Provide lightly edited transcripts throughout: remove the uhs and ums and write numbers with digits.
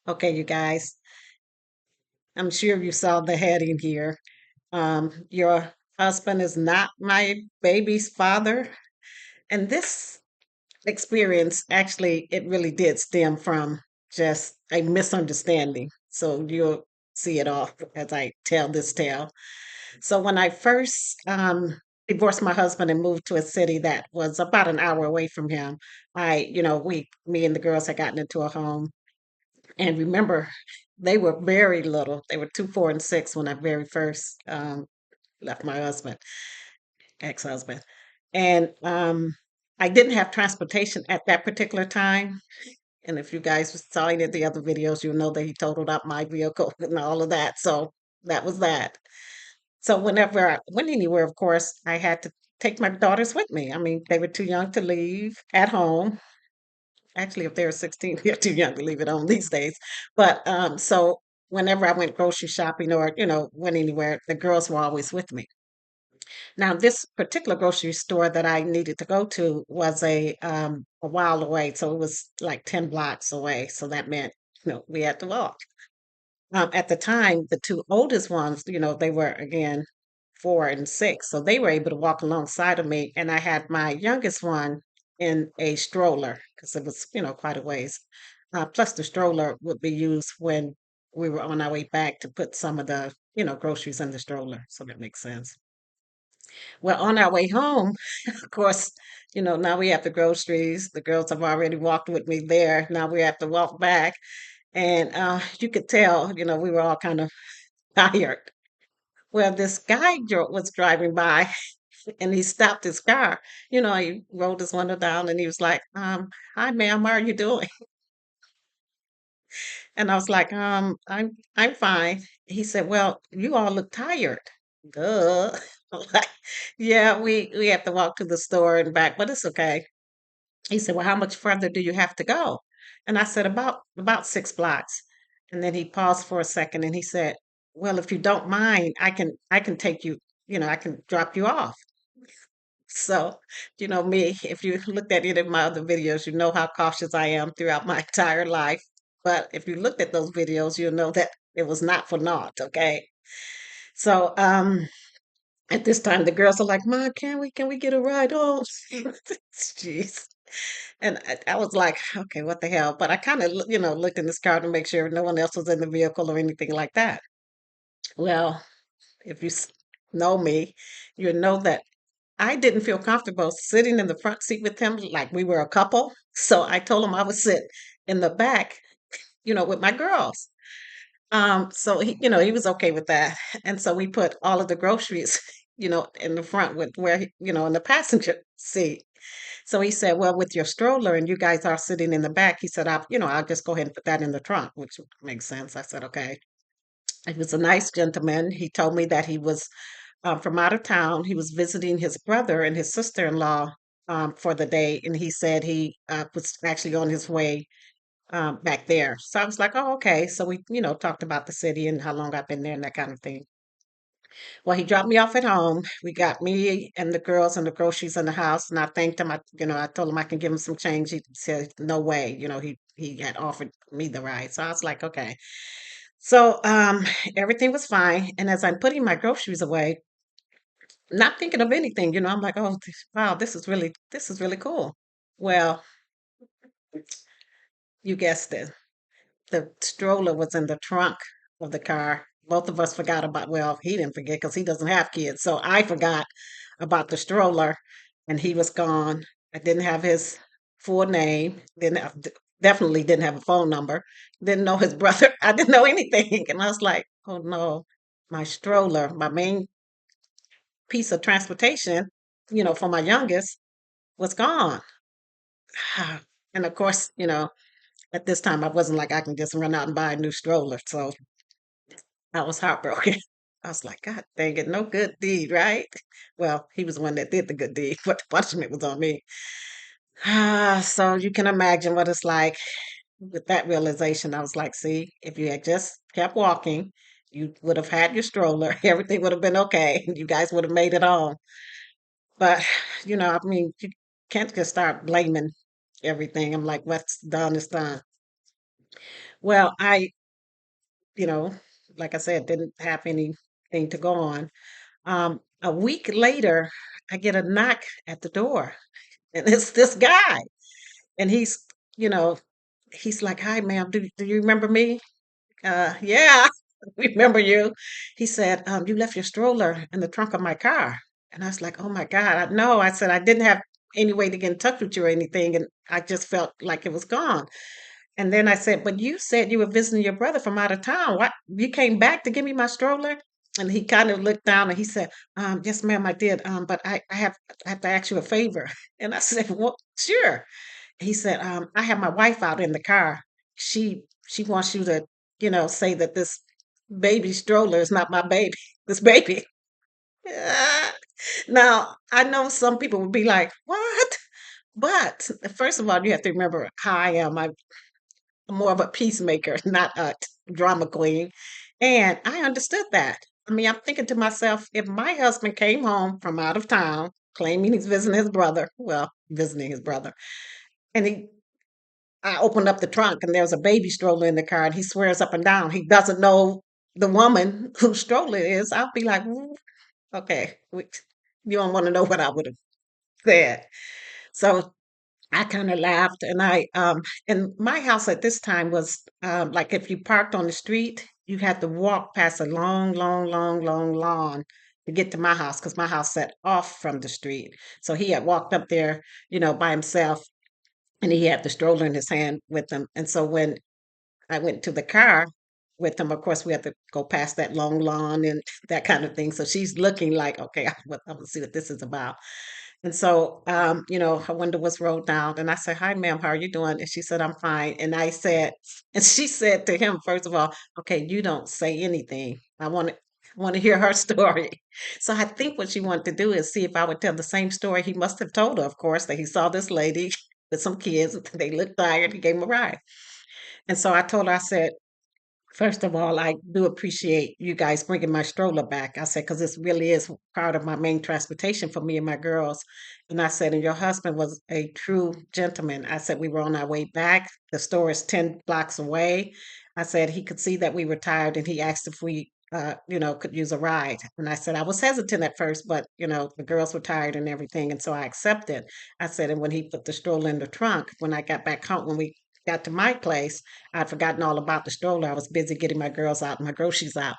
Okay, you guys, I'm sure you saw the heading here. Your husband is not my baby's father. And this experience actually, it really did stem from just a misunderstanding. So you'll see it all as I tell this tale. So when I first divorced my husband and moved to a city that was about an hour away from him, me and the girls had gotten into a home. And remember, they were very little. They were 2, 4, and 6 when I very first left my husband, ex-husband. And I didn't have transportation at that particular time. And if you guys saw any of the other videos, you'll know that he totaled out my vehicle and all of that. So that was that. So whenever I went anywhere, of course, I had to take my daughters with me. I mean, they were too young to leave at home. Actually, if they were 16, they're too young to leave it on these days. But so whenever I went grocery shopping or, went anywhere, the girls were always with me. Now, this particular grocery store that I needed to go to was a while away. So it was like 10 blocks away. So that meant, we had to walk. At the time, the two oldest ones, they were again 4 and 6. So they were able to walk alongside of me. And I had my youngest one in a stroller because it was, quite a ways. Plus, the stroller would be used when we were on our way back to put some of the, groceries in the stroller. So that makes sense. Well, on our way home, of course, now we have the groceries. The girls have already walked with me there. Now we have to walk back. And you could tell, we were all kind of tired. Well, this guy was driving by and he stopped his car. He rolled his window down and he was like, hi ma'am, how are you doing? And I was like, I'm fine. He said, well, you all look tired. Duh. I'm like, yeah, we have to walk to the store and back, but it's okay. He said, well, how much further do you have to go? And I said, about 6 blocks. And then he paused for a second and he said, well, if you don't mind, I can take you, I can drop you off. So, me, if you looked at any of my other videos, you know how cautious I am throughout my entire life. But if you looked at those videos, you'll know that it was not for naught, okay? So, at this time, the girls are like, Mom, can we get a ride home? Jeez. And I was like, okay, what the hell? But I kind of, looked in this car to make sure no one else was in the vehicle or anything like that. Well, if you know me, you know that I didn't feel comfortable sitting in the front seat with him like we were a couple. So I told him I would sit in the back, with my girls. So he was okay with that. And so we put all of the groceries, in the front with where, in the passenger seat. So he said, well, with your stroller and you guys are sitting in the back, he said, I'll just go ahead and put that in the trunk, which makes sense. I said, okay. He was a nice gentleman. He told me that he was from out of town. He was visiting his brother and his sister-in-law for the day. And he said he was actually on his way back there. So I was like, oh, okay. So we, talked about the city and how long I've been there and that kind of thing. Well, he dropped me off at home. We got me and the girls and the groceries in the house, and I thanked him. I told him I can give him some change. He said, "No way." He had offered me the ride, so I was like, "Okay." So everything was fine. And as I'm putting my groceries away, not thinking of anything, I'm like, "Oh, wow, this is really cool." Well, you guessed it. The stroller was in the trunk of the car. Both of us forgot about, well, he didn't forget because he doesn't have kids. So I forgot about the stroller and he was gone. I didn't have his full name, definitely didn't have a phone number, didn't know his brother. I didn't know anything. And I was like, oh no, my stroller, my main piece of transportation, for my youngest was gone. And of course, at this time, I wasn't like I can just run out and buy a new stroller. So I was heartbroken. I was like, God dang it, no good deed, right? Well, he was the one that did the good deed, but the punishment was on me. So you can imagine what it's like with that realization. I was like, see, if you had just kept walking, you would have had your stroller. Everything would have been okay. You guys would have made it home. But, I mean, you can't just start blaming everything. I'm like, what's done is done. Well, you know, like I said, didn't have anything to go on. A week later, I get a knock at the door, and it's this guy, and you know, he's like, "Hi, ma'am. Do you remember me?" Yeah, we remember you. He said, "You left your stroller in the trunk of my car." And I was like, "Oh my God, no." I said, "I didn't have any way to get in touch with you or anything, and I just felt like it was gone." And then I said, "But you said you were visiting your brother from out of town. What? You came back to give me my stroller?" And he kind of looked down and he said, "Yes, ma'am, I did. But I have to ask you a favor." And I said, "Well, sure." He said, "I have my wife out in the car. She wants you to, say that this baby stroller is not my baby. This baby." Ah, Now, I know some people would be like, "What?" But first of all, you have to remember how I am. I'm more of a peacemaker, not a drama queen. And I understood that. I mean, I'm thinking to myself, if my husband came home from out of town, claiming he's visiting his brother, well, visiting his brother, and I opened up the trunk and there was a baby stroller in the car, and he swears up and down he doesn't know the woman whose stroller it is. I'll be like, "Ooh, okay, you don't want to know what I would have said." So I kind of laughed, and my house at this time was like if you parked on the street, you had to walk past a long, long, long, long lawn to get to my house because my house set off from the street. So he had walked up there, by himself, and he had the stroller in his hand with him. And so when I went to the car with him, of course, we had to go past that long lawn and that kind of thing. So she's looking like, okay, I'm gonna see what this is about. And so, her window was rolled down, and I said, "Hi, ma'am, how are you doing?" And she said, "I'm fine." And I said, and she said to him, first of all, "Okay, you don't say anything. I want to hear her story." So I think what she wanted to do is see if I would tell the same story he must have told her, of course, that he saw this lady with some kids. They looked tired. He gave them a ride. And so I told her, I said, "First of all, I do appreciate you guys bringing my stroller back." I said, "Because this really is part of my main transportation for me and my girls." And I said, "And your husband was a true gentleman." I said, "We were on our way back. The store is 10 blocks away." I said, "He could see that we were tired and he asked if we, could use a ride." And I said, "I was hesitant at first, but, the girls were tired and everything. And so I accepted." I said, "And when he put the stroller in the trunk, when I got back home, when we got to my place, I'd forgotten all about the stroller. I was busy getting my girls out and my groceries out."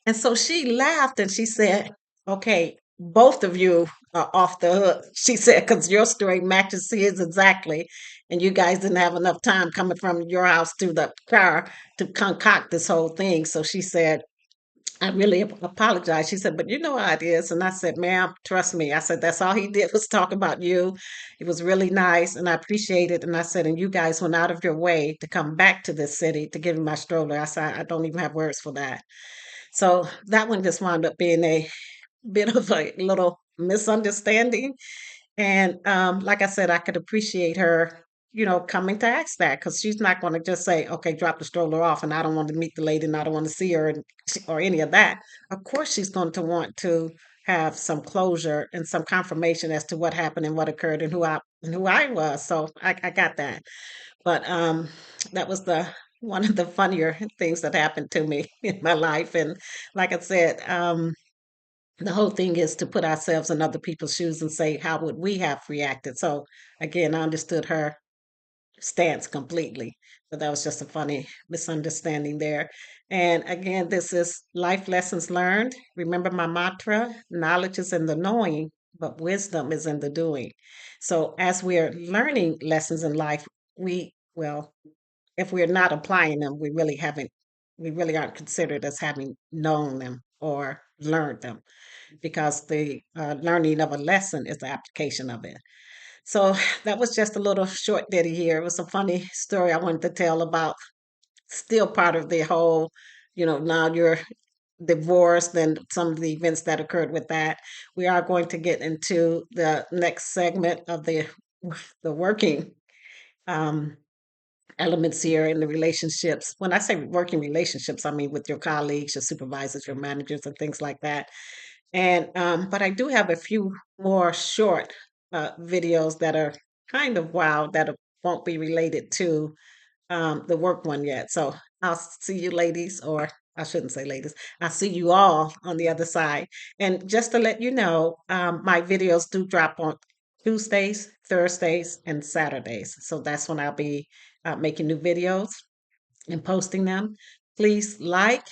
And so she laughed and she said, "Okay, both of you are off the hook." She said, "Because your story matches his exactly. And you guys didn't have enough time coming from your house to the car to concoct this whole thing." So she said, "I really apologize." She said, "But you know how it is." And I said, "Ma'am, trust me." I said, "That's all he did was talk about you. It was really nice and I appreciate it." And I said, "And you guys went out of your way to come back to this city to give me my stroller." I said, "I don't even have words for that." So that one just wound up being a bit of a little misunderstanding. And like I said, I could appreciate her, coming to ask that because she's not going to just say, "Okay, drop the stroller off," and I don't want to meet the lady and I don't want to see her or any of that. Of course, she's going to want to have some closure and some confirmation as to what happened and what occurred and who I was. So I got that. But that was the one of the funnier things that happened to me in my life. And like I said, the whole thing is to put ourselves in other people's shoes and say, how would we have reacted? So again, I understood her stance completely. But that was just a funny misunderstanding there. And again, this is life lessons learned. Remember my mantra: knowledge is in the knowing, but wisdom is in the doing. So as we're learning lessons in life, well, if we're not applying them, we really aren't considered as having known them or learned them because the learning of a lesson is the application of it. So that was just a little short ditty here. It was a funny story I wanted to tell about still part of the whole, now you're divorced and some of the events that occurred with that. We are going to get into the next segment of the working um, elements here in the relationships. When I say working relationships, I mean with your colleagues, your supervisors, your managers, and things like that. And but I do have a few more short videos that are kind of wild that won't be related to the work one yet. So I'll see you ladies, or I shouldn't say ladies. I'll see you all on the other side. And just to let you know, my videos do drop on Tuesdays, Thursdays, and Saturdays. So that's when I'll be making new videos and posting them. Please like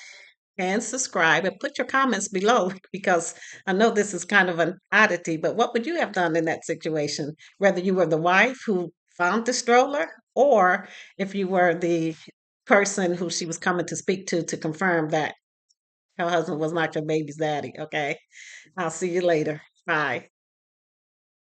and subscribe and put your comments below because I know this is kind of an oddity, but what would you have done in that situation? Whether you were the wife who found the stroller or if you were the person who she was coming to speak to confirm that her husband was not your baby's daddy. Okay. I'll see you later. Bye.